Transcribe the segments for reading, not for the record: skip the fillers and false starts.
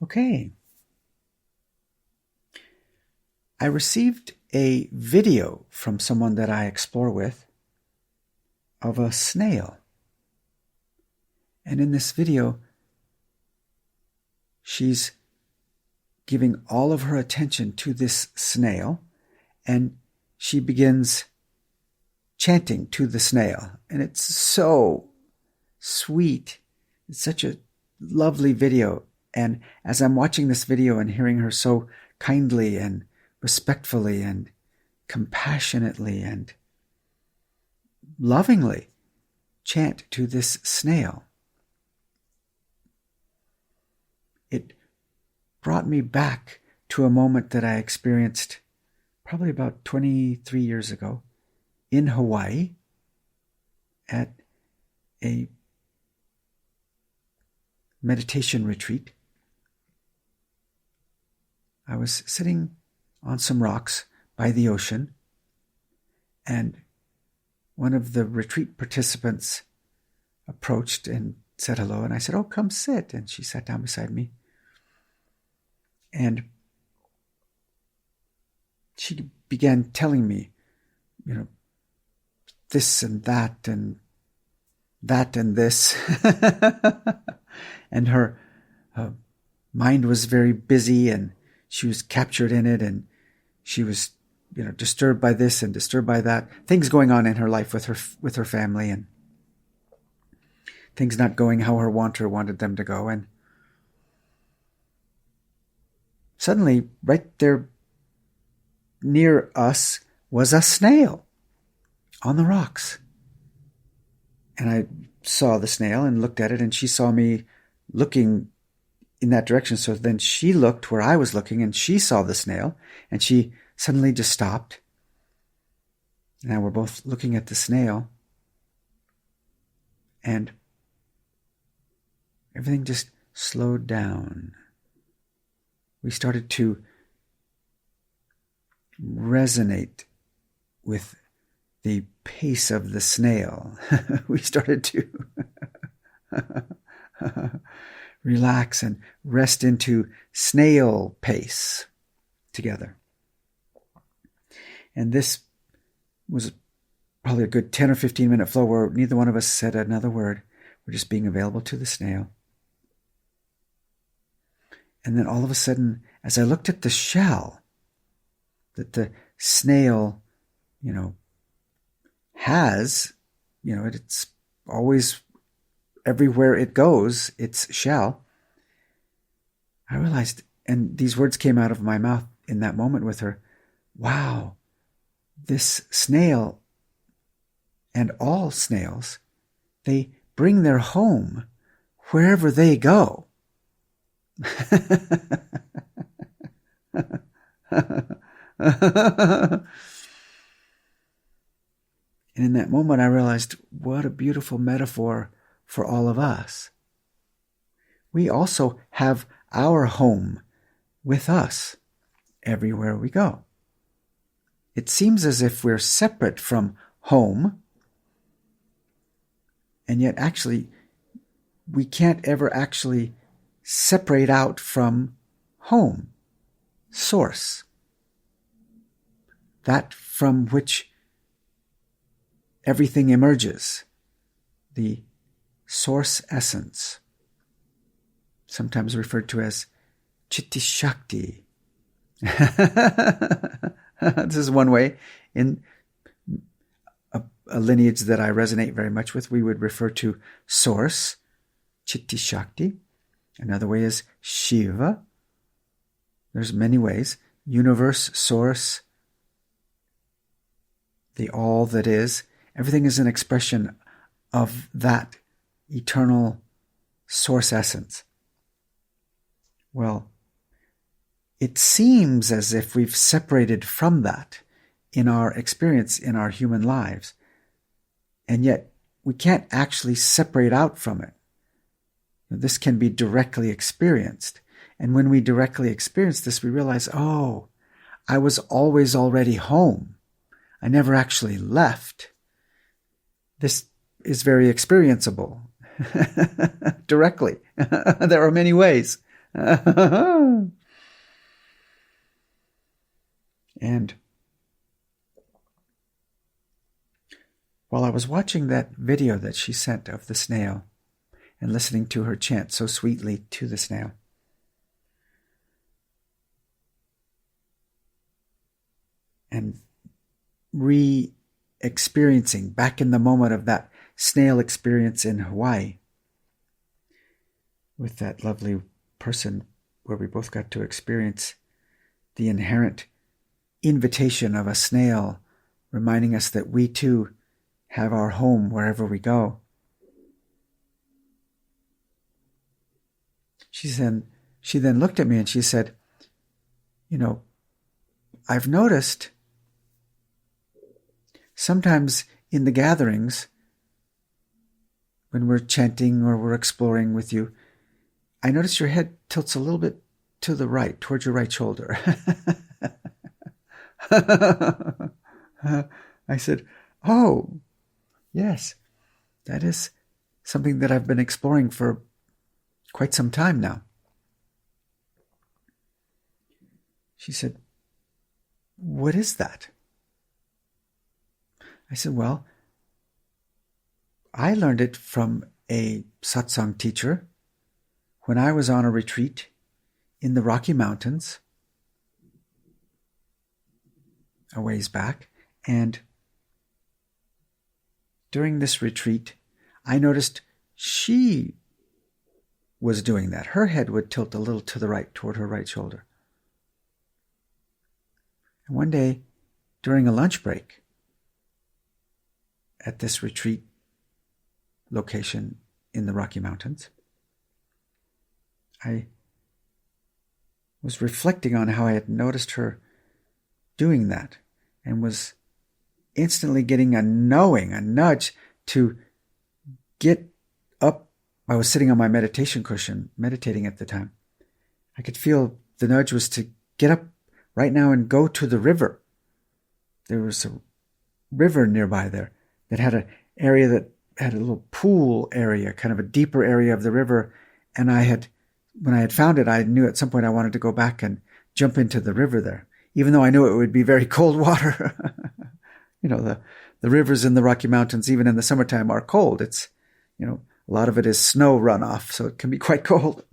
Okay. I received a video from someone that I explore with of a snail. And in this video, she's giving all of her attention to this snail, and she begins chanting to the snail. And it's so sweet. It's such a lovely video. And as I'm watching this video and hearing her so kindly and respectfully and compassionately and lovingly chant to this snail, it brought me back to a moment that I experienced probably about 23 years ago in Hawaii at a meditation retreat. I was sitting on some rocks by the ocean, and one of the retreat participants approached and said hello, and I said, "Oh, come sit." And she sat down beside me. And she began telling me, this and that and this. And her mind was very busy, and she was captured in it, and she was, disturbed by this and disturbed by that. Things going on in her life with her family, and things not going how her wanter wanted them to go. And suddenly, right there near us was a snail on the rocks. And I saw the snail and looked at it, and she saw me looking in that direction. So then she looked where I was looking, and she saw the snail, and she suddenly just stopped. Now we're both looking at the snail, and everything just slowed down. We started to resonate with the pace of the snail. We started to relax and rest into snail pace together. And this was probably a good 10 or 15 minute flow where neither one of us said another word. We're just being available to the snail. And then all of a sudden, as I looked at the shell that the snail, has, it's always everywhere it goes, its shell, I realized, and these words came out of my mouth in that moment with her, wow, this snail and all snails, they bring their home wherever they go. And in that moment, I realized what a beautiful metaphor for all of us. We also have our home with us everywhere we go. It seems as if we're separate from home, and yet actually, we can't ever actually separate out from home, source, that from which everything emerges, the source essence, sometimes referred to as Chitti Shakti. This is one way. In a lineage that I resonate very much with, we would refer to source, Chitti Shakti. Another way is Shiva. There's many ways. Universe, source, the all that is. Everything is an expression of that eternal source essence. Well, it seems as if we've separated from that in our experience in our human lives, and yet we can't actually separate out from it. This can be directly experienced. And when we directly experience this, we realize, oh, I was always already home. I never actually left. This is very experienceable directly. There are many ways And while I was watching that video that she sent of the snail and listening to her chant so sweetly to the snail, and re-experiencing back in the moment of that snail experience in Hawaii with that lovely person where we both got to experience the inherent invitation of a snail reminding us that we too have our home wherever we go. She then looked at me and she said, I've noticed sometimes in the gatherings when we're chanting or we're exploring with you, I notice your head tilts a little bit to the right, towards your right shoulder. I said, oh, yes, that is something that I've been exploring for quite some time now. She said, what is that? I said, well, I learned it from a satsang teacher when I was on a retreat in the Rocky Mountains a ways back. And during this retreat, I noticed she was doing that. Her head would tilt a little to the right, toward her right shoulder. And one day, during a lunch break at this retreat location in the Rocky Mountains, I was reflecting on how I had noticed her doing that and was instantly getting a nudge to get up. I was sitting on my meditation cushion, meditating at the time. I could feel the nudge was to get up right now and go to the river. There was a river nearby there that had an area that had a little pool area, kind of a deeper area of the river. And when I had found it, I knew at some point I wanted to go back and jump into the river there, even though I knew it would be very cold water. The rivers in the Rocky Mountains, even in the summertime, are cold. It's, a lot of it is snow runoff, so it can be quite cold.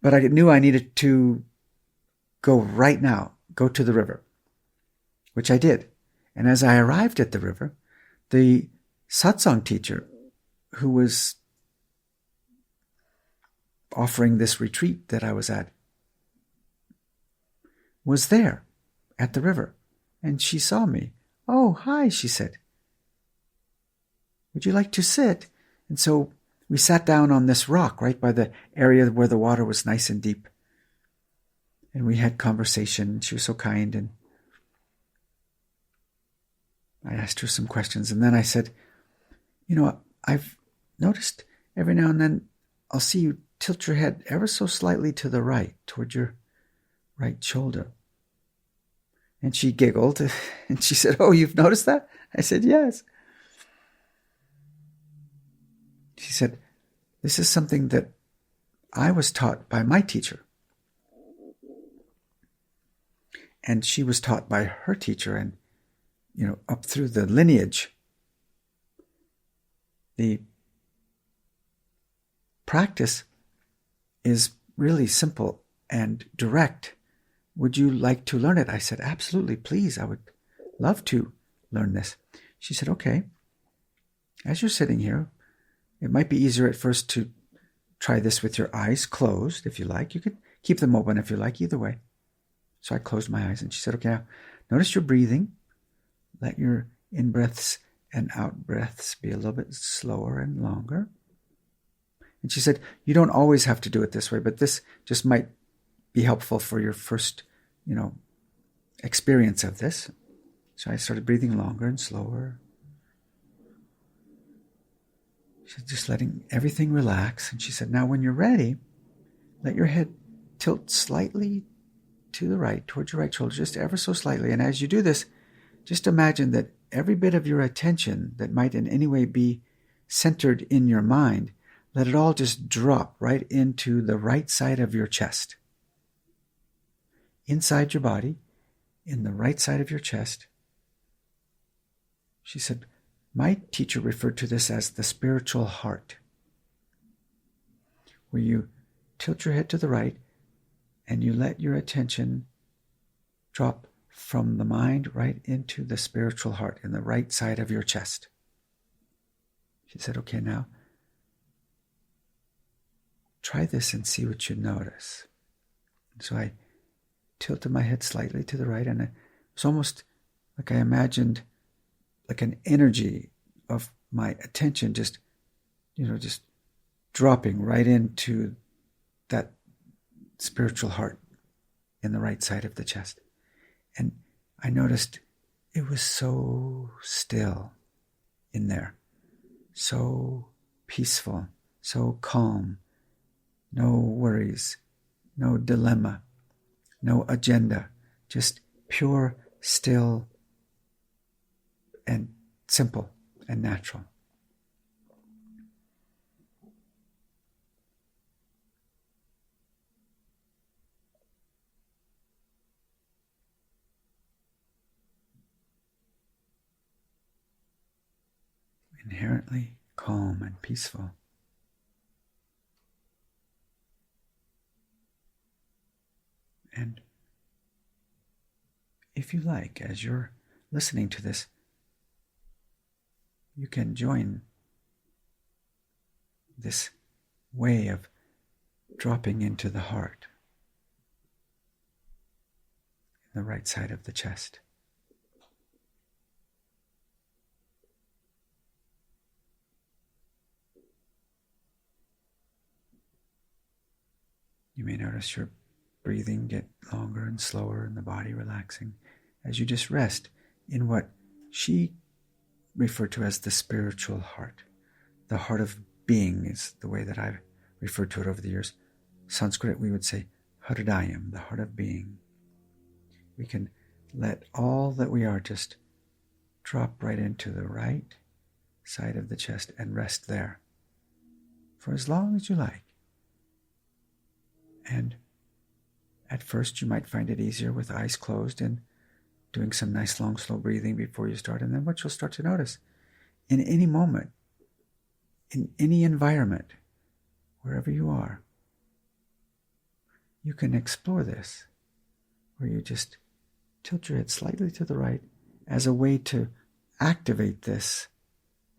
But I knew I needed to go right now, go to the river, which I did. And as I arrived at the river, the satsang teacher who was offering this retreat that I was at was there at the river. And she saw me. Oh, hi, she said. Would you like to sit? And so we sat down on this rock right by the area where the water was nice and deep. And we had conversation. She was so kind. And I asked her some questions. And then I said, I've noticed every now and then I'll see you tilt your head ever so slightly to the right, toward your right shoulder. And she giggled and she said, oh, you've noticed that? I said, yes. She said, this is something that I was taught by my teacher. And she was taught by her teacher, and, up through the lineage. The practice is really simple and direct. Would you like to learn it? I said, absolutely, please. I would love to learn this. She said, okay. As you're sitting here, it might be easier at first to try this with your eyes closed, if you like. You could keep them open if you like, either way. So I closed my eyes and she said, okay, now notice your breathing. Let your in-breaths and out-breaths be a little bit slower and longer. And she said, you don't always have to do it this way, but this just might be helpful for your first, experience of this. So I started breathing longer and slower. She said, just letting everything relax. And she said, now when you're ready, let your head tilt slightly to the right, towards your right shoulder, just ever so slightly. And as you do this, just imagine that every bit of your attention that might in any way be centered in your mind, let it all just drop right into the right side of your chest. Inside your body, in the right side of your chest. She said, my teacher referred to this as the spiritual heart, where you tilt your head to the right and you let your attention drop from the mind right into the spiritual heart in the right side of your chest. She said, okay, now try this and see what you notice. So I tilted my head slightly to the right, and it was almost like I imagined like an energy of my attention just dropping right into that spiritual heart in the right side of the chest. And I noticed it was so still in there, so peaceful, so calm, no worries, no dilemma, no agenda, just pure, still, and simple and natural. Inherently calm and peaceful. And if you like, as you're listening to this, you can join this way of dropping into the heart, in the right side of the chest. You may notice your breathing get longer and slower and the body relaxing as you just rest in what she referred to as the spiritual heart. The heart of being is the way that I've referred to it over the years. Sanskrit, we would say hridayam, the heart of being. We can let all that we are just drop right into the right side of the chest and rest there for as long as you like. And at first you might find it easier with eyes closed and doing some nice long slow breathing before you start. And then what you'll start to notice, in any moment, in any environment, wherever you are, you can explore this, where you just tilt your head slightly to the right as a way to activate this,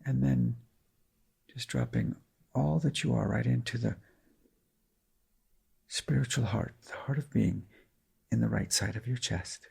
and then just dropping all that you are right into the spiritual heart, the heart of being, in the right side of your chest.